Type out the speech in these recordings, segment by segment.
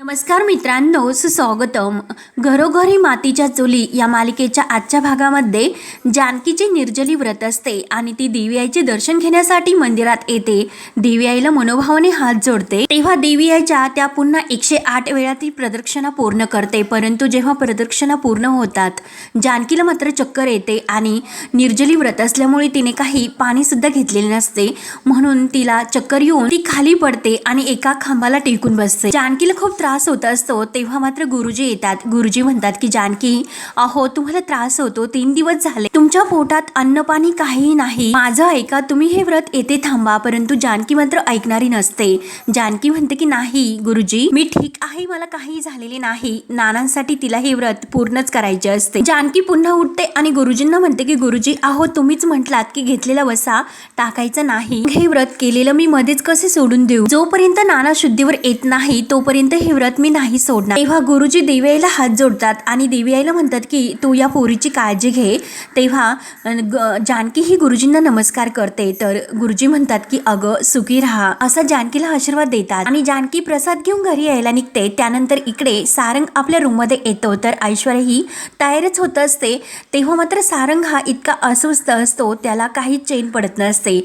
नमस्कार मित्रांनो, सुस्वागतम. घरोघरी मातीच्या चुली या मालिकेच्या आजच्या भागामध्ये जानकीचे निर्जली व्रत असते आणि ती देवी आईचे दर्शन घेण्यासाठी मंदिरात येते. देवी आईला मनोभावाने हात जोडते. तेव्हा देवी आईच्या त्या पुन्हा 108 वेळा ती प्रदक्षिणा पूर्ण करते. परंतु जेव्हा प्रदक्षिणा पूर्ण होतात जानकीला मात्र चक्कर येते आणि निर्जली व्रत असल्यामुळे तिने काही पाणी सुद्धा घेतलेले नसते, म्हणून तिला चक्कर येऊन ती खाली पडते आणि एका खांबाला टेकून बसते. जानकीला खूप त्रास होत असतो. तेव्हा मात्र गुरुजी येतात. गुरुजी म्हणतात की जानकी, अहो तुम्हाला त्रास होतो, 3 दिवस झाले तुमच्या पोटात अन्न पाणी काहीही नाही, माझं ऐका, तुम्ही हे व्रत येथे थांबा. परंतु जानकी मात्र ऐकणारी नसते. जानकी म्हणते की नाही गुरुजी, मी ठीक आहे, मला काही झालेले नाही. नानांसाठी तिला हे व्रत पूर्णच करायचे असते. जानकी पुन्हा उठते आणि गुरुजींना म्हणते की गुरुजी, अहो तुम्हीच म्हटलात की घेतलेला वसा टाकायचा नाही, हे व्रत केलेलं मी मध्येच कसे सोडून देऊ? जोपर्यंत नाना शुद्धीवर येत नाही तोपर्यंत हे व्रत मी नाही सोडणार. तेव्हा गुरुजी देवी आईला हात जोडतात आणि देवी आईला म्हणतात की तू या पोरीची काळजी घे. तेव्हा जानकी ही गुरुजींना नमस्कार करते. तर गुरुजी म्हणतात की अगं सुखी राहा, असा जानकीला आशीर्वाद देतात आणि जानकी प्रसाद घेऊन घरी यायला निघते. त्यानंतर इकडे सारंग आपल्या रूम मध्ये येतो. तर ऐश्वर्या ही तयारच होत असते. तेव्हा मात्र सारंग हा इतका अस्वस्थ असतो, त्याला काही चैन पडत नसते.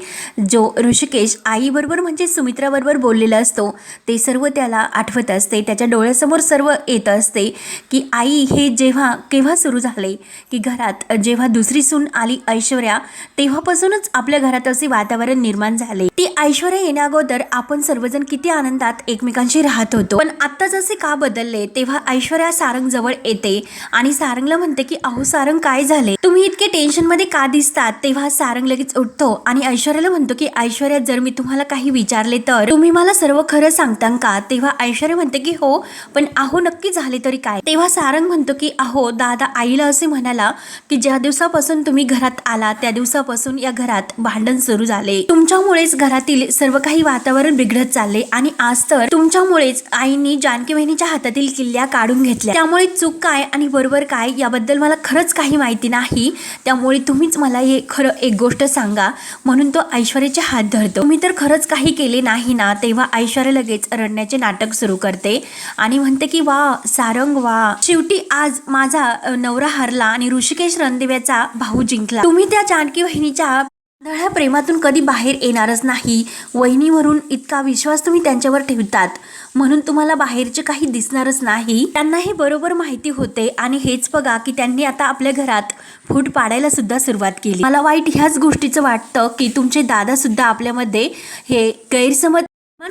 जो ऋषिकेश आई बरोबर म्हणजे सुमित्रा बरोबर बोललेला असतो ते सर्व त्याला आठवत असते. त्याच्या डोळ्यासमोर सर्व येत असते की आई हे जेव्हा केव्हा सुरू झाले की घरात जेव्हा दुसरी सून आली ऐश्वर्या, तेव्हापासूनच आपल्या घरात असे वातावरण निर्माण झाले. ती ऐश्वर्या येण्या अगोदर आपण सर्वजण किती आनंदात एकमेकांशी राहत होतो, पण आता जसे का बदलले? तेव्हा ऐश्वर्या सारंग जवळ येते आणि सारंगला म्हणते की अहो सारंग, काय झाले, तुम्ही इतके टेन्शन मध्ये का दिसतात? तेव्हा सारंग लगेच उठतो आणि ऐश्वर्याला म्हणतो की ऐश्वर्या, जर मी तुम्हाला काही विचारले तर तुम्ही मला सर्व खरं सांगता का? तेव्हा ऐश्वर्या म्हणते की हो, पण अहो नक्की झाले तरी काय? तेव्हा सारंग म्हणतो की अहो दादा आईला असे म्हणाला की ज्या दिवसापासून तुम्ही घरात आला त्या दिवसापासून या घरात भांडण सुरू झाले, तुमच्यामुळेच घरातील सर्व काही वातावरण बिघडत चालले आणि आज तर तुमच्यामुळेच आईनी जानकी बहिणीच्या हातातील किल्ल्या काढून घेतल्या. त्यामुळे चूक काय आणि बरोबर काय याबद्दल मला खरंच काही माहिती नाही, त्यामुळे तुम्हीच मला हे खरं एक गोष्ट सांगा. म्हणून तो ऐश्वर्याचे हात धरतो. तुम्ही तर खरंच काही केले नाही ना? तेव्हा ऐश्वर्या लगेच रडण्याचे नाटक सुरू करते आणि म्हणते की वा सारंग, वा शेवटी आज माझा नवरा हरला आणि ऋषिकेश रणदेव्याचा भाऊ जिंकला. तुम्ही त्या जानकी वहिनीच्या दळ्या प्रेमातून कधी बाहेर येणारच नाही. वहिनीवरून इतका विश्वास तुम्ही त्यांच्यावर ठेवतात म्हणून तुम्हाला बाहेरचे काही दिसणारच नाही. त्यांना हे बरोबर माहिती होते आणि हेच बघा की त्यांनी आता आपल्या घरात फूट पाडायला सुद्धा सुरुवात केली. मला वाईट ह्याच गोष्टीचं वाटतं की तुमचे दादा सुद्धा आपल्यामध्ये हे गैरसमज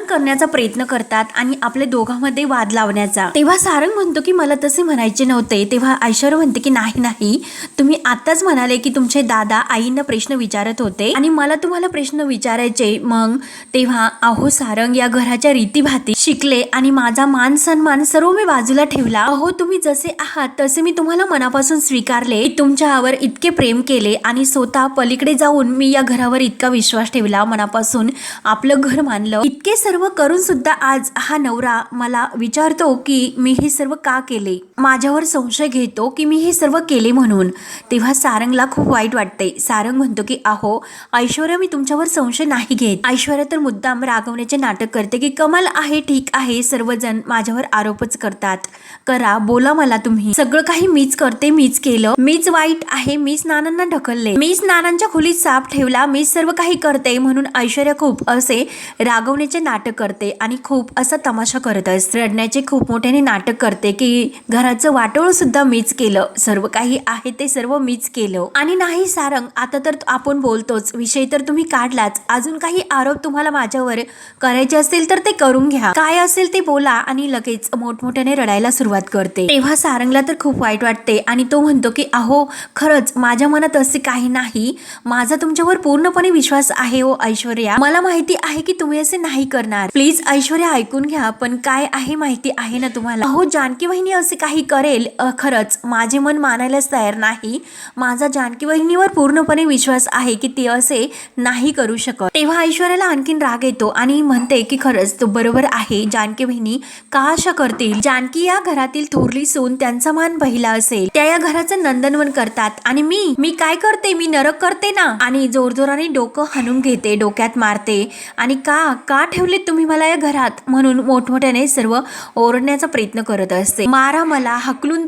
करण्याचा प्रयत्न करतात आणि आपल्या दोघांमध्ये वाद लावण्याचा. तेव्हा सारंग म्हणतो की मला तसे म्हणायचे नव्हते. तेव्हा ऐश्वर्या म्हणते की नाही नाही, तुम्ही आताच म्हणाले की तुमचे दादा आईंना प्रश्न विचारत होते आणि मला तुम्हाला प्रश्न विचारायचे. मग तेव्हा अहो सारंग, या घराच्या रीतीभाती शिकले आणि माझा मान सन्मान सर्व मी बाजूला ठेवला. अहो तुम्ही जसे आहात तसे मी तुम्हाला मनापासून स्वीकारले, तुमच्यावर इतके प्रेम केले आणि स्वतः पलीकडे जाऊन मी या घरावर इतका विश्वास ठेवला, मनापासून आपलं घर मानलं. इतके सर्व करून सुद्धा आज हा नवरा मला विचारतो की मी हे सर्व का केले, माझ्यावर संशय घेतो की मी हे सर्व केले म्हणून. तेव्हा सारंगला खूप वाईट वाटते. सारंग म्हणतो की अहो ऐश्वर्या, मी तुमच्यावर संशय नाही घेत. ऐश्वर्या तर मुद्दाम रागवण्याचे नाटक करते की कमाल आहे, ठीक आहे, सर्वजण माझ्यावर आरोपच करतात, करा, बोला, मला तुम्ही, सगळं काही मीच करते, मीच केलं, मीच वाईट आहे, मीच नानांना ढकलले, मीच नानांच्या खोलीत साप ठेवला, मीच सर्व काही करते. म्हणून ऐश्वर्या खूप असे रागवण्याचे नाटक करते आणि खूप असा तमाशा करत असते. रडण्याचे खूप मोठ्याने नाटक करते की घराचं वाटोळ सुद्धा मीच केलं, सर्व काही आहे ते सर्व मीच केलं. आणि नाही सारंग, आता तर आपण बोलतोच, विषय तर तुम्ही काढलाच, अजून काही आरोप तुम्हाला माझ्यावर करायचे असतील तर ते करून घ्या, काय असेल ते बोला. आणि लगेच मोठमोठ्याने रडायला सुरुवात करते. तेव्हा सारंगला तर खूप वाईट वाटते आणि तो म्हणतो की अहो खरंच माझ्या मनात असे काही नाही, माझा तुमच्यावर पूर्णपणे विश्वास आहे ओ ऐश्वर्या, मला माहिती आहे की तुम्ही असे नाही करणार, प्लीज ऐश्वर्या ऐकून घ्या. पण काय आहे माहिती आहे ना तुम्हाला, अहो जानकी वहिनी असे काही करेल, खरंच माझे मन मानायलाच तयार नाही. माझा जानकी वहिनीवर पूर्णपणे विश्वास आहे की ती असे नाही करू शकत. तेव्हा ऐश्वर्याला आणखीन राग येतो आणि म्हणते की खरंच तो बरोबर आहे, जानकी वहिनी का अशा करतील? जानकी या घरातील थोरली सून, त्यांचा मान पहिला असेल, त्या या घराचं नंदनवन करतात आणि मी काय करते, मी नरक करते ना. आणि जोरजोराने डोकं हाणून घेते, डोक्यात मारते आणि का ठेवले ठेवले तुम्ही मला या घरात म्हणून मोठमोठ्याने सर्व ओरडण्याचा प्रयत्न करत असते. मारा मला, हकलून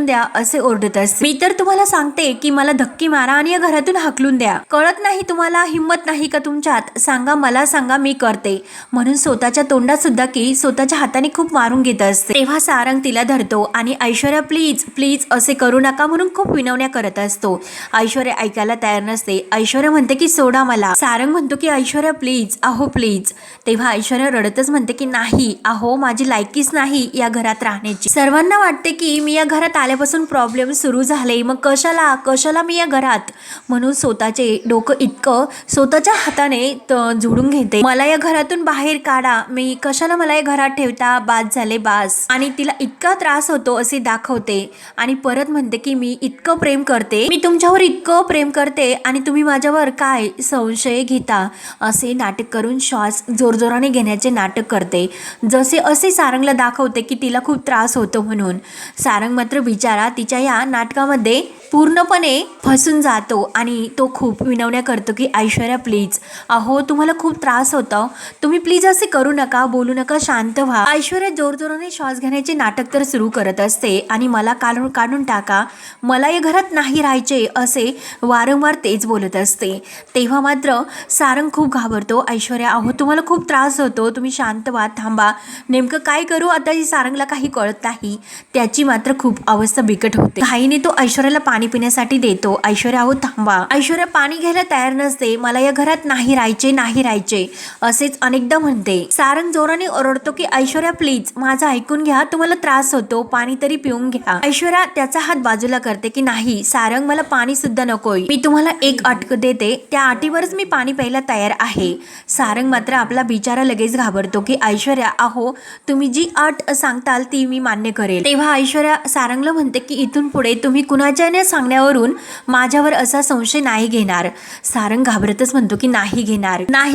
द्या असे ओरडत असते. मी तर तुम्हाला सांगते की मला धक्की मारा आणि या घरातून हकलून द्या. कळत नाही तुम्हाला, हिंमत नाही का तुमच्यात? सांगा, मला सांगा, मी करते म्हणून स्वतःच्या तोंडात सुद्धा की स्वतःच्या हाताने खूप मारून घेत असते. तेव्हा सारंग तिला धरतो आणि ऐश्वर्या प्लीज प्लीज असे करू नका म्हणून खूप विनवण्या करत असतो. ऐश्वर्या ऐकायला तयार नसते. ऐश्वर्या म्हणते की सोडा मला. सारंग म्हणतो की ऐश्वर्या प्लीज, अहो प्लीज. तेव्हा ऐश्वर्या रडतच म्हणते की नाही, अहो माझी लायकीच नाही या घरात राहण्याची. सर्वांना वाटते की मी या घरात आल्यापासून प्रॉब्लेम सुरू झाले, मग कशाला मी या घरात, म्हणून स्वतःचे डोकं इतकं स्वतःच्या हाताने झोडून घेते. मला या घरातून बाहेर काढा, मी कशाला मला या घरात ठेवता, बास झाले बास. आणि तिला इतका त्रास होतो असे दाखवते आणि परत म्हणते की मी इतकं प्रेम करते, मी तुमच्यावर इतकं प्रेम करते आणि तुम्ही माझ्यावर काय संशय घेता, असे नाटक करून श्वास जोरजोराने घेण्याचे नाटक करते. जसे असे सारंगला दाखवते की तिला खूप त्रास होतो म्हणून. सारंग मात्र बिचारा तिच्या या नाटकामध्ये पूर्णपणे फसून जातो आणि तो खूप विनवण्या करतो की ऐश्वर्या प्लीज, अहो तुम्हाला खूप त्रास होतो, तुम्ही प्लीज असे करू नका, बोलू नका, शांत व्हा. ऐश्वर्या जोरजोराने श्वास घेण्याचे नाटक तर सुरू करत असते आणि मला काढून टाका, मला या घरात नाही राहायचे असे वारंवार तेच बोलत असते. तेव्हा मात्र सारंग खूप घाबरतो. ऐश्वर्या, अहो तुम्हाला खूप त्रास होतो, तुम्ही शांत व्हा, थांबा, नेमकं काय करू आता. सारंगला काही कळत नाही. त्याची मात्र खूप अवस्था बिकट होते. घाईने तो ऐश्वर्याला पाणी पिण्यासाठी देतो. ऐश्वर्या, अहो थांबा. ऐश्वर्या पाणी घ्यायला तयार नसते. मला या घरात नाही राहायचे असेच अनेकदा म्हणते. सारंग जोराने ओरडतो की ऐश्वर्या प्लीज, माझं ऐकून घ्या, तुम्हाला त्रास होतो, पाणी तरी पिऊन घ्या. ऐश्वर्या त्याचा हात बाजूला करते की नाही सारंग, मला पाणी सुद्धा नकोय, मी तुम्हाला एक अट देते, त्या अटीवरच मी पाणी प्यायला तयार आहे. सारंग मात्र आपला बिचारा लगेच घाबरतो की ऐश्वर्या, अहो तुम्ही जी अट सांगताल ती मी मान्य करेल. तेव्हा ऐश्वर्या सारंगला म्हणते की इथून पुढे तुम्ही कुणाच्या सांगण्यावरून माझ्यावर असा संशय नाही घेणार. सारंग घाबरतच म्हणतो की नाही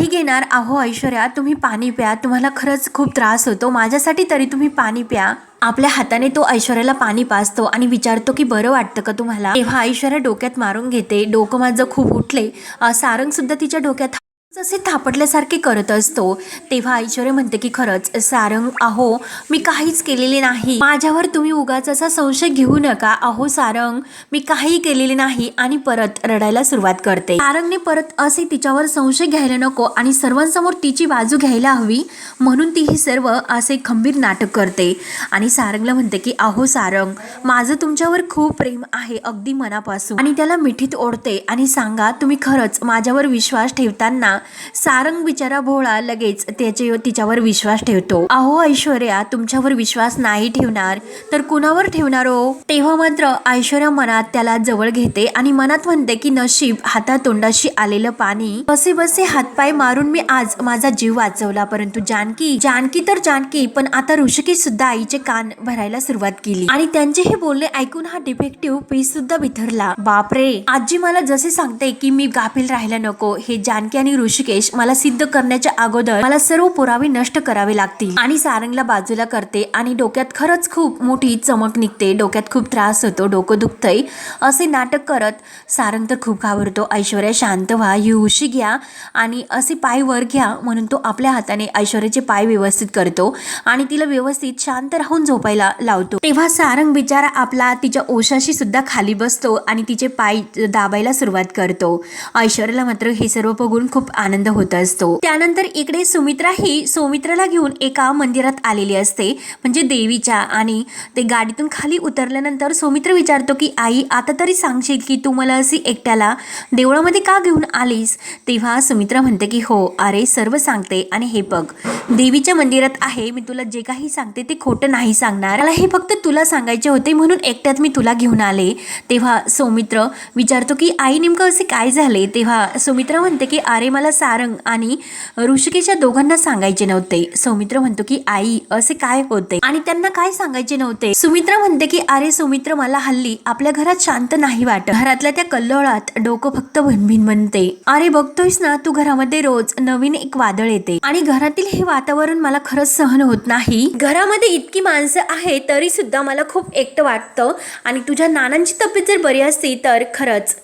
घेणार. अहो ऐश्वर्या तुम्ही पाणी प्या, तुम्हाला खरंच खूप त्रास होतो, माझ्यासाठी तरी तुम्ही पाणी प्या. आपल्या हाताने तो ऐश्वर्याला पाणी पाजतो आणि विचारतो की बरं वाटतं का तुम्हाला. तेव्हा ऐश्वर्या डोक्यात मारून घेते. डोकं माझं खूप उठले. सारंग सुद्धा तिच्या डोक्यात जसे थापटल्यासारखे करत असतो. तेव्हा ऐश्वर्या म्हणते की खरंच सारंग, अहो मी काहीच केलेले नाही, माझ्यावर तुम्ही उगाच असा संशय घेऊ नका. अहो सारंग, मी काही केलेले नाही. आणि परत रडायला सुरुवात करते. सारंगने परत असे तिच्यावर संशय घ्यायला नको आणि सर्वांसमोर तिची बाजू घ्यायला हवी म्हणून ती हे सर्व असे खंबीर नाटक करते. आणि सारंगला म्हणते की अहो सारंग, माझं तुमच्यावर खूप प्रेम आहे, अगदी मनापासून. आणि त्याला मिठीत ओढते आणि सांगा तुम्ही खरंच माझ्यावर विश्वास ठेवताना. सारंग बिचारा भोळा लगेच तिच्यावर विश्वास ठेवतो. अहो ऐश्वर्या, तुमच्यावर विश्वास नाही ठेवणार तर कुणावर ठेवणार हो. तेव्हा मात्र ऐश्वर्या मनात त्याला जवळ घेते आणि मनात म्हणते की नशीब, हातातोंडाशी आलेलं पाणी, कसे बसे हातपाय मारून मी आज माझा जीव वाचवला. परंतु जानकी पण आता ऋषिकेश सुद्धा आईचे कान भरायला सुरुवात केली आणि त्यांचे हे बोलणे ऐकून हा डिफेक्टिव्ह पीस सुद्धा बिथरला. बापरे, आजी मला जसे सांगते की मी गाफील राहायला नको, हे जानकी आणि ऋषिकेश मला सिद्ध करण्याच्या अगोदर मला सर्व पुरावे नष्ट करावे लागतील. आणि सारंगला बाजूला करते आणि डोक्यात खरंच खूप मोठी चमक निघते. डोक्यात खूप त्रास होतो, डोकं दुखतंय असे नाटक करत सारंग तर खूप घाबरतो. ऐश्वर्या शांत व्हा, ही उशी घ्या आणि असे पाय वर घ्या म्हणून तो आपल्या हाताने ऐश्वर्याचे पाय व्यवस्थित करतो आणि तिला व्यवस्थित शांत राहून झोपायला लावतो. तेव्हा सारंग बिचारा आपला तिच्या ओशाशी सुद्धा खाली बसतो आणि तिचे पाय दाबायला सुरुवात करतो. ऐश्वर्याला मात्र हे सर्व बघून खूप आनंद होत असतो. त्यानंतर इकडे सुमित्रा ही सौमित्राला घेऊन एका मंदिरात आलेली असते, म्हणजे देवीच्या. आणि ते गाडीतून खाली उतरल्यानंतर सौमित्र विचारतो की आई, आता तरी सांगशील की तू मला अशी एकट्याला देवळामध्ये का घेऊन आलीस. तेव्हा सुमित्रा म्हणते की हो, अरे सर्व सांगते. आणि हे बघ, देवीच्या मंदिरात आहे, मी तुला जे काही सांगते ते खोटं नाही सांगणार, मला हे फक्त तुला सांगायचे होते म्हणून एकट्यात मी तुला घेऊन आले. तेव्हा सौमित्र विचारतो की आई नेमकं असे काय झाले. तेव्हा सुमित्रा म्हणते की अरे मला सारंग आणि ऋषिकेशच्या दोघांना सांगायचे नव्हते. सौमित्र म्हणतो की आई असे काय होते आणि त्यांना काय सांगायचे नव्हते. सुमित्रा म्हणते की अरे सौमित्र, मला हल्ली आपल्या घरात शांत नाही वाटत, घरातल्या त्या कल्लोळात डोकं फक्त भनभिन म्हणते. अरे बघतोयस ना तू, घरामध्ये रोज नवीन एक वादळ येते आणि घरातील हे वातावरण मला खरंच सहन होत नाही. घरामध्ये इतकी माणसं आहे तरी सुद्धा मला खूप एकटं वाटतं आणि तुझ्या नानांची तब्येत जर बरी असती तर खरंच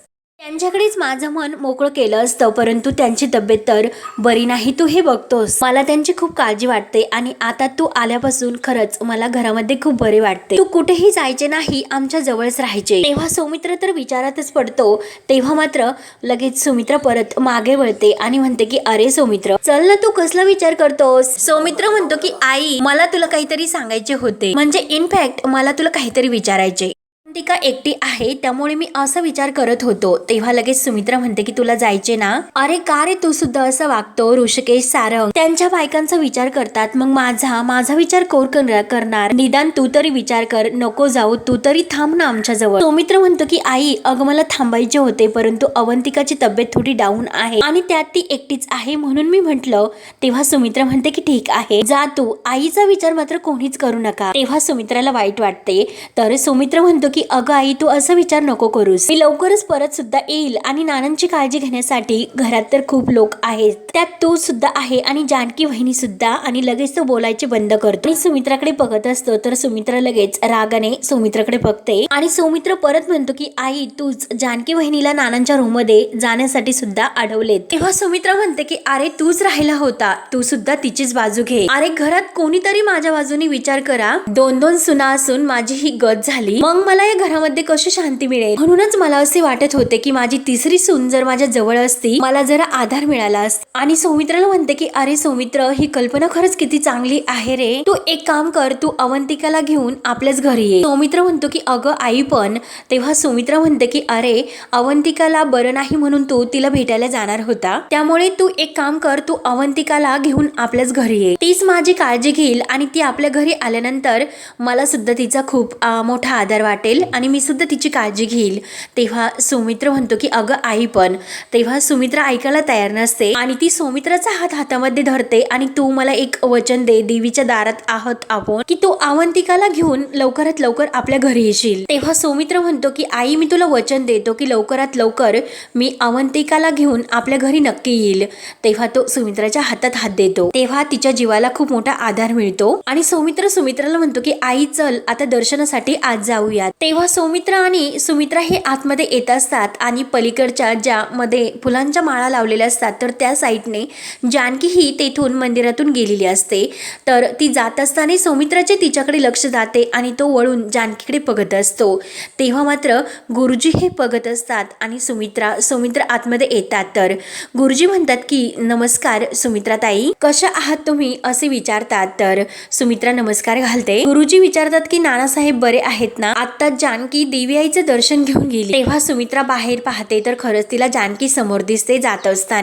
त्यांच्याकडेच माझं मन मोकळं केलं असतं, परंतु त्यांची तब्येत तर बरी नाही, तू हे बघतोस. मला त्यांची खूप काळजी वाटते आणि आता तू आल्यापासून खरंच मला घरामध्ये खूप बरे वाटते. तू कुठेही जायचे नाही, आमच्या जवळच राहायचे. तेव्हा सौमित्र तर विचारातच पडतो. तेव्हा मात्र लगेच सौमित्र परत मागे वळते आणि म्हणते की अरे सौमित्र, चल ना, तू कसला विचार करतोस. सौमित्र म्हणतो की आई, मला तुला काहीतरी सांगायचे होते, म्हणजे इनफॅक्ट मला तुला काहीतरी विचारायचे. अवंतिका एकटी आहे त्यामुळे मी असा विचार करत होतो. तेव्हा लगेच सुमित्रा म्हणते की तुला जायचे ना. अरे का रे, तू सुद्धा असं वागतो. ऋषिकेश, सारंग त्यांच्या बायकांचा विचार करतात, मग माझा विचार कोण करणार. निदान तू तरी विचार कर. नको जाऊ, तू तरी थांब ना आमच्या जवळ. सौमित्र म्हणतो की आई, अगं मला थांबायचे होते, परंतु अवंतिकाची तब्येत थोडी डाऊन आहे आणि त्यात ती एकटीच आहे म्हणून मी म्हंटल. तेव्हा सुमित्रा म्हणते की ठीक आहे, जा तू. आईचा विचार मात्र कोणीच करू नका. तेव्हा सुमित्राला वाईट वाटते. तर सुमित्र म्हणतो की अगं आई, तू असं विचार नको करूस. मी लवकरच परत सुद्धा येईल आणि नानांची काळजी घेण्यासाठी घरात तर खूप लोक आहेत, त्यात तू सुद्धा आहे आणि जानकी वहिनी सुद्धा. आणि लगेच तो बोलायचे बंद करतो आणि सुमित्राकडे बघत असतो. तर सुमित्रा लगेच रागाने सौमित्राकडे बघते आणि सौमित्र परत म्हणतो की आई, तूच जानकी वहिनीला नानांच्या रूम मध्ये जाण्यासाठी सुद्धा अडवले. तेव्हा सुमित्रा म्हणते की अरे तूच राहिला होता, तू सुद्धा तिचीच बाजू घे. अरे घरात कोणीतरी माझ्या बाजूने विचार करा. 2-2 सुना असून माझी ही गत झाली, मग मला या घरामध्ये कशी शांती मिळेल. म्हणूनच मला असे वाटत होते की माझी तिसरी सून जर माझ्या जवळ असती, मला जरा आधार मिळाला असता. आणि सौमित्राला म्हणते की अरे सौमित्र, ही कल्पना खरंच किती चांगली आहे रे. तू एक काम कर, तू अवंतिकाला घेऊन आपल्याच घरी ये. सौमित्र म्हणतो की अगं आई पण. तेव्हा सौमित्र म्हणते की अरे अवंतिकाला बरं नाही म्हणून तू तिला भेटायला जाणार होता, त्यामुळे तू एक काम कर, तू अवंतिकाला घेऊन आपल्याच घरी ये. तीच माझी काळजी घेईल आणि ती आपल्या घरी आल्यानंतर मला सुद्धा तिचा खूप मोठा आधार वाटेल आणि मी सुद्धा तिची काळजी घेईल. तेव्हा सौमित्र म्हणतो की अगं आई पण. तेव्हा सुमित्रा ऐकायला तयार नसते आणि ती सौमित्राचा हात हातामध्ये धरते आणि तू मला एक वचन दे, देवीच्या दारात आहोत आपण, की तू अवंतिकाला घेऊन लवकरात लवकर आपल्या घरी येशील. तेव्हा सौमित्र म्हणतो की आई, मी तुला वचन देतो की लवकरात लवकर मी अवंतिकाला घेऊन आपल्या घरी नक्की येईल. तेव्हा तो सुमित्राच्या हातात हात देतो. तेव्हा तिच्या जीवाला खूप मोठा आधार मिळतो आणि सुमित्राला म्हणतो की आई चल आता दर्शनासाठी आज जाऊयात. तेव्हा सौमित्र आणि सुमित्रा हे आतमध्ये येत असतात आणि पलीकडच्या ज्यामध्ये फुलांच्या माळा लावलेल्या असतात तर त्या साईडने जानकी ही तेथून मंदिरातून गेलेली असते. तर ती जात असताना सौमित्राचे तिच्याकडे लक्ष जाते आणि तो वळून जानकीकडे बघत असतो. तेव्हा मात्र गुरुजी हे बघत असतात आणि सौमित्र आतमध्ये येतात. तर गुरुजी म्हणतात की नमस्कार सुमित्रा ताई, कशा आहात तुम्ही असे विचारतात. तर सुमित्रा नमस्कार घालते. गुरुजी विचारतात की नानासाहेब बरे आहेत ना. आता जानकी देवी आईचं दर्शन घेऊन गेली. तेव्हा सुमित्रा बाहेर पाहते तर खरंच तिला जानकी समोर दिसते जात असताना.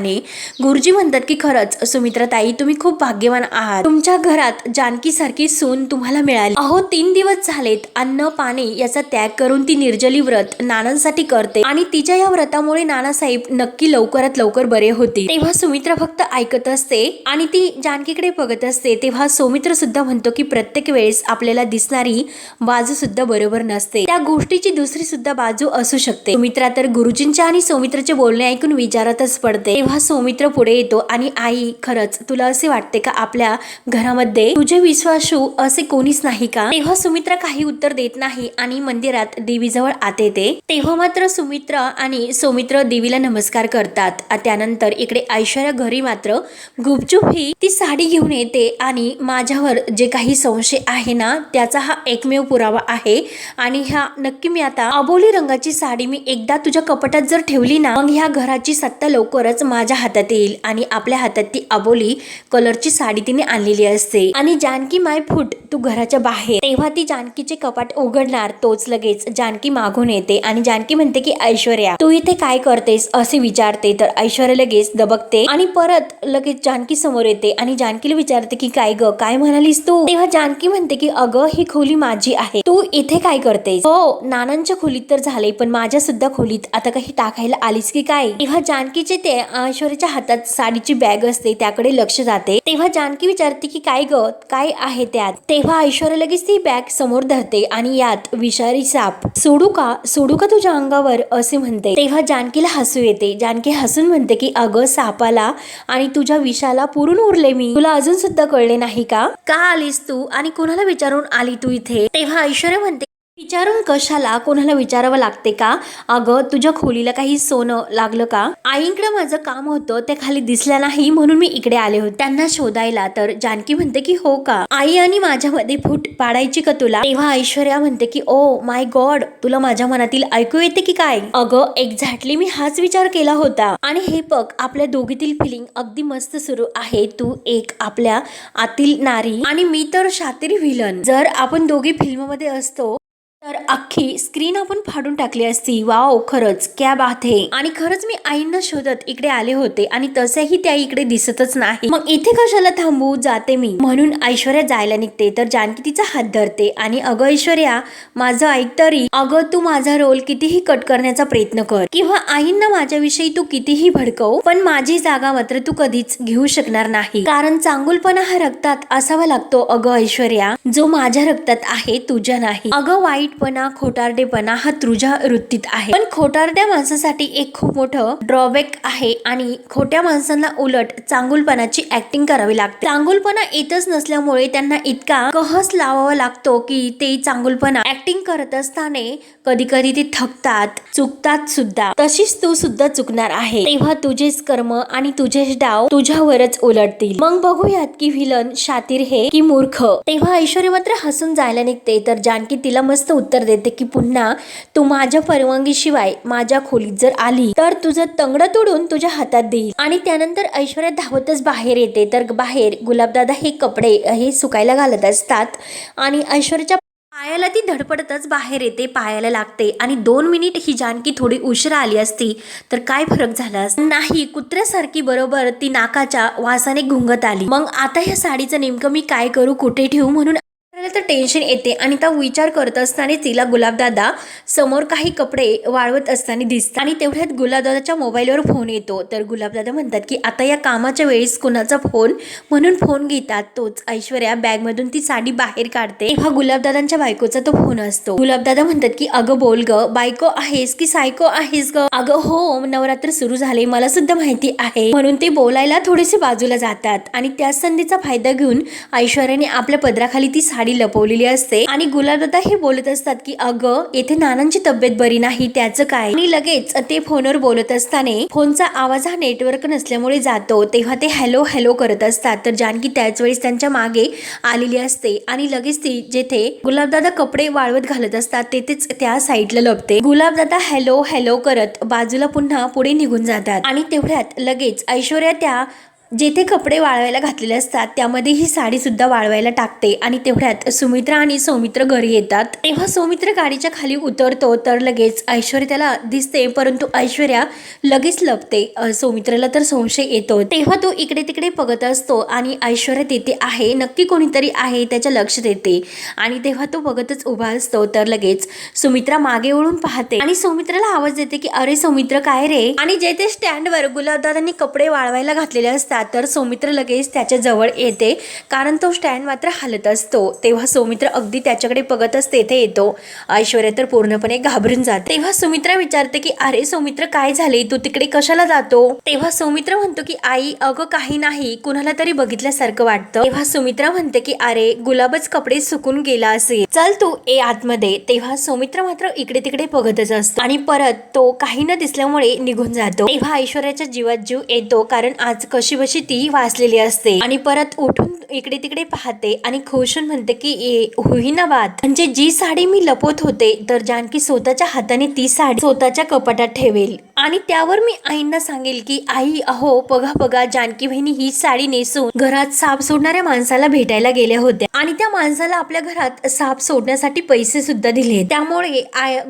गुरुजी म्हणतात की खरंच सुमित्रा ताई, तुम्ही खूप भाग्यवान आहात, तुमच्या घरात जानकी सारखी सून तुम्हाला मिळाली. अहो 3 दिवस झालेत अन्न पाणी याचा त्याग करून ती निर्जली व्रत नानांसाठी करते आणि तिच्या या व्रतामुळे नानासाहेब नक्की लवकरात लवकर बरे होतील. तेव्हा सुमित्रा फक्त ऐकत असते आणि ती जानकीकडे बघत असते. तेव्हा सौमित्र सुद्धा म्हणतो की प्रत्येक वेळेस आपल्याला दिसणारी बाजू सुद्धा बरोबर नसते, त्या गोष्टीची दुसरी सुद्धा बाजू असू शकते. सुमित्रा तर गुरुजींच्या आणि सौमित्राचे बोलणे ऐकून विचारातच पडते. तेव्हा सौमित्र पुढे येतो आणि आई, खरंच तुला असे वाटते का आपल्या घरामध्ये तुझे विश्वासू असे कोणीच नाही का. तेव्हा सुमित्रा काही उत्तर देत नाही आणि मंदिरात देवीजवळ आत येते. तेव्हा मात्र सुमित्र आणि सौमित्र देवीला नमस्कार करतात. त्यानंतर इकडे ऐश्वर्या घरी मात्र गुपचूप ही ती साडी घेऊन येते आणि माझ्यावर जे काही संशय आहे ना त्याचा हा एकमेव पुरावा आहे आणि ह्या नक्की मी आता अबोली रंगाची साडी मी एकदा तुझ्या कपाटात जर ठेवली ना, मग ह्या घराची सत्ता लवकरच माझ्या हातात येईल. आणि आपल्या हातात ती अबोली कलरची साडी तिने आणलेली असते आणि जानकी माय फूट तू घराच्या बाहेर. तेव्हा ती जानकीचे कपाट उघडणार तोच लगेच जानकी मागून येते आणि जानकी म्हणते की ऐश्वर्या, तू इथे काय करतेस असे विचारते. तर ऐश्वर्या लगेच दबकते आणि परत लगेच जानकी समोर येते आणि जानकीला विचारते की काय ग, काय म्हणालीस तू. तेव्हा जानकी म्हणते की अगं ही खोली माझी आहे, तू इथे काय करतेस. हो नानांच्या खोलीत तर झाले, पण माझ्या सुद्धा खोलीत आता काही टाकायला आलीस की काय. तेव्हा जानकीचे ते ऐश्वर्याच्या हातात साडीची बॅग असते त्याकडे लक्ष जाते. तेव्हा जानकी विचारते की काय ग, काय आहे त्यात. तेव्हा ऐश्वर्या लगेच ती बॅग समोर धरते आणि यात विषारी साप. सोडू का तुझ्या अंगावर असे म्हणते. तेव्हा जानकीला हसू येते. जानकी हसून म्हणते की अगं सापाला आणि तुझ्या विषाला पुरून उरले मी, तुला अजून सुद्धा कळले नाही का आलीस तू आणि कोणाला विचारून आली तू इथे. तेव्हा ऐश्वर्या म्हणते विचारून कशाला, कोणाला विचारावं लागते का? अगं तुझ्या खोलीला काही सोनं लागलं का? आईंकडे माझं काम होतं, ते खाली दिसलं नाही म्हणून मी इकडे आले होते त्यांना शोधायला. तर जानकी म्हणते की हो का, आई आणि माझ्यामध्ये फूट पाडायची का तुला? तेव्हा ऐश्वर्या म्हणते की ओ माय गॉड, तुला माझ्या मनातील ऐकू येते की काय? अगं एक्झॅक्टली मी हाच विचार केला होता. आणि हे बघ, आपल्या दोघीतील फिलिंग अगदी मस्त सुरू आहे. तू एक आपल्या आतील नारी आणि मी तर शातीर व्हिलन. जर आपण दोघी फिल्म मध्ये असतो तर अख्खी स्क्रीन आपण फाडून टाकली असती. वाव, खरंच क्या बात है. आणि खरंच मी आईंना शोधत इकडे आले होते आणि तसेही त्या इकडे दिसतच नाही. मग इथे कशाला थांबू, जाते मी, म्हणून ऐश्वर्या जायला निघते. तर जानकी तिचा हात धरते आणि अगं ऐश्वर्या, माझं ऐक तरी. अगं तू माझा रोल कितीही कट करण्याचा प्रयत्न कर किंवा आईंना माझ्याविषयी तू कितीही भडकव, पण माझी जागा मात्र तू कधीच घेऊ शकणार नाही. कारण चांगुलपणा हा रक्तात असावा लागतो अगं ऐश्वर्या, जो माझ्या रक्तात आहे, तुझ्या नाही. अगं वाईटपणा, खोटारडेपणा हा तुझ्या वृत्तीत आहे, पण खोटारड्या माणसासाठी एक खूप मोठं ड्रॉबॅक आहे आणि खोट्या माणसांना उलट चांगुलपणाची ऍक्टिंग करावी लागते. चांगुलपणा येतच नसल्यामुळे त्यांना इतका कहस लावावा लागतो की ते चांगुलपणा ऍक्टिंग करत असताना कधी कधी ते थकतात, चुकतात सुद्धा. तशीच तू सुद्धा चुकणार आहे. तेव्हा तुझेच कर्म आणि तुझेच डाव तुझ्यावरच उलटतील. मग बघूयात की व्हिलन शातीर हे की मूर्ख. तेव्हा ऐश्वर्या मात्र हसून जायला निघते. तर जानकी तिला मस्त उत्तर देते की पुन्हा तू माझ्या परवानगीशिवाय माझ्या खोलीत जर आली तर तुझं तंगड तोडून तुझ्या हातात देईल. आणि त्यानंतर ऐश्वर्या धावतच बाहेर येते. तर बाहेर गुलाबदादा हे कपडे हे सुकायला घालत असतात आणि ऐश्वर्याच्या पायाला ती धडपडतच बाहेर येते, पायाला लागते. आणि 2 मिनिट ही जानकी थोडी उशिरा आली असती तर काय फरक झाला नाही. कुत्र्यासारखी बरोबर ती नाकाच्या वासाने घुंगत आली. मग आता ह्या साडीचं नेमकं मी काय करू, कुठे ठेवू, म्हणून तर टेन्शन येते. आणि तो विचार करत असताना तिला गुलाबदादा समोर काही कपडे वाळवत असताना दिसतात. आणि तेवढ्यात गुलाबदादाच्या मोबाईलवर फोन येतो. तर गुलाबदादा म्हणतात की आता या कामाच्या वेळेस कुणाचा फोन, म्हणून फोन घेतात. तोच ऐश्वर्या बॅग मधून ती साडी बाहेर काढते. तेव्हा गुलाबदादांच्या बायकोचा तो फोन असतो. गुलाबदादा म्हणतात की अगं बोल ग, बायको आहेस की सायको आहेस ग? अगं हो, नवरात्र सुरू झाले, मला सुद्धा माहिती आहे, म्हणून ते बोलायला थोडेसे बाजूला जातात. आणि त्या संधीचा फायदा घेऊन ऐश्वर्याने आपल्या पदराखाली ती साडी लपवलेली असते. आणि गुलाबदादा हे बोलत असतात की अगं येथे नानांची तब्येत बरी नाही, त्याचं काय? आणि लगेच ते फोनवर बोलत असताना फोनचा आवाज हा नेटवर्क नसल्यामुळे जातो. तेव्हा ते हॅलो हॅलो करत असतात. तर जानकी त्याच वेळेस त्यांच्या मागे आलेली असते आणि लगेच ती जेथे गुलाबदादा कपडे वाळवत घालत असतात तेथेच त्या साईडला लपते. गुलाबदादा हॅलो हॅलो करत बाजूला पुन्हा पुढे निघून जातात. आणि तेवढ्यात लगेच ऐश्वर्या त्या जेथे कपडे वाळवायला घातलेले असतात त्यामध्ये ही साडी सुद्धा वाळवायला टाकते. आणि तेवढ्यात सुमित्रा आणि सौमित्र घरी येतात. तेव्हा सौमित्र गाडीच्या खाली उतरतो. तर लगेच ऐश्वर्या त्याला दिसते, परंतु ऐश्वर्या लगेच लपते. सौमित्राला तर संशय येतो. तेव्हा तो इकडे तिकडे बघत असतो आणि ऐश्वर्या तिथे आहे, नक्की कोणीतरी आहे त्याच्या लक्ष देते. आणि तेव्हा तो बघतच उभा असतो. तर लगेच सुमित्रा मागे वळून पाहते आणि सौमित्राला आवाज देते की अरे सौमित्र काय रे? आणि जेथे स्टँडवर गुलाबदादांनी कपडे वाळवायला घातलेले असतात तर सौमित्र लगेच त्याच्या जवळ येते, कारण तो स्टँड मात्र हलत असतो. तेव्हा सौमित्र अगदी त्याच्याकडे बघतच तेथे येतो. ऐश्वर्या तर पूर्णपणे घाबरून जाते. तेव्हा सुमित्रा विचारते की अरे सौमित्र काय झाले, तू तिकडे कशाला जातो? तेव्हा सौमित्र म्हणतो की आई अगं काही नाही, कुणाला तरी बघितल्यासारखं वाटतं. तेव्हा सुमित्रा म्हणते की अरे गुलाबच कपडे सुकून गेला असेल, चल तू ये आतमध्ये. तेव्हा सौमित्र मात्र इकडे तिकडे बघतच असतो आणि परत तो काही न दिसल्यामुळे निघून जातो. तेव्हा ऐश्वर्याच्या जीवात जीव येतो, कारण आज कशी ती वाचलेली असते. आणि परत उठून इकडे तिकडे पाहते आणि खुशून म्हणते की होईना बात, म्हणजे जी साडी मी लपवत होते तर जानकी स्वतःच्या हाताने ती साडी स्वतःच्या कपाटात ठेवेल आणि त्यावर मी आईंना सांगेल की आई अहो बघा बघा, जानकी बहिणी ही साडी नेसून घरात साप सोडणाऱ्या माणसाला भेटायला गेल्या होत्या आणि त्या माणसाला आपल्या घरात साप सोडण्यासाठी पैसे सुद्धा दिले. त्यामुळे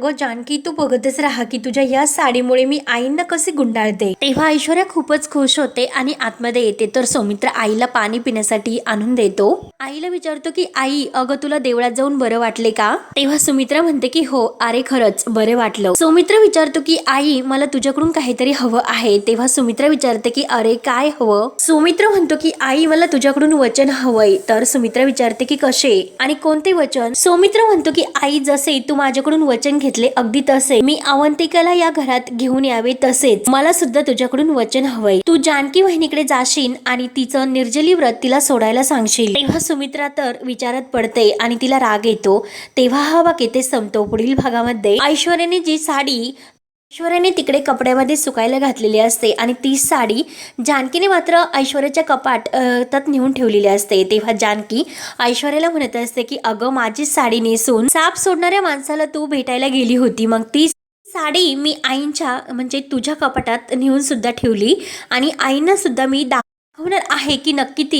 ग जानकी तू बघतच राहा की तुझ्या या साडीमुळे मी आईंना कसे गुंडाळते. तेव्हा ऐश्वर्या खूपच खुश होते आणि आतमध्ये येते. तर सौमित्र आईला पाणी पिण्यासाठी आणून देतो. आईला विचारतो की आई अगं तुला देवळात जाऊन बरं वाटले का? तेव्हा सुमित्रा म्हणते की हो, अरे खरंच बरे वाटलं. सौमित्र विचारतो की आई मला तुझ्याकडून काहीतरी हवं आहे. तेव्हा सुमित्रा विचारते की अरे काय हवं. सुमित्र म्हणतो की आई मला तुझ्याकडून वचन हवंय. तर सुमित्रा विचारते की कसे आणि कोणते वचन. सुमित्र म्हणतो की आई जसे तू माझ्याकडून वचन घेतले अगदी तसे मी अवंतिकाला या घरात घेऊन यावे तसेच मला सुद्धा तुझ्याकडून वचन हवंय. तू जानकी वहिनीकडे जाशील आणि तिचं निर्जली व्रत तिला सोडायला सांगशील. तेव्हा सुमित्रा तर विचारात पडते आणि तिला राग येतो. तेव्हा हा वाक्य ते संपतो. पुढील भागामध्ये ऐश्वर्याने जी साडी ऐश्वर्याने तिकडे कपड्यामध्ये सुकायला घातलेली असते आणि ती साडी जानकीने मात्र ऐश्वर्याच्या कपाटात नेऊन ठेवलेली असते. तेव्हा जानकी ऐश्वर्याला म्हणत असते की अगं माझी साडी नेसून साप सोडणाऱ्या माणसाला तू भेटायला गेली होती. मग ती साडी मी आईंच्या म्हणजे तुझ्या कपाटात नेऊन सुद्धा ठेवली आणि आईंना सुद्धा मी दाखवणार आहे की नक्की ती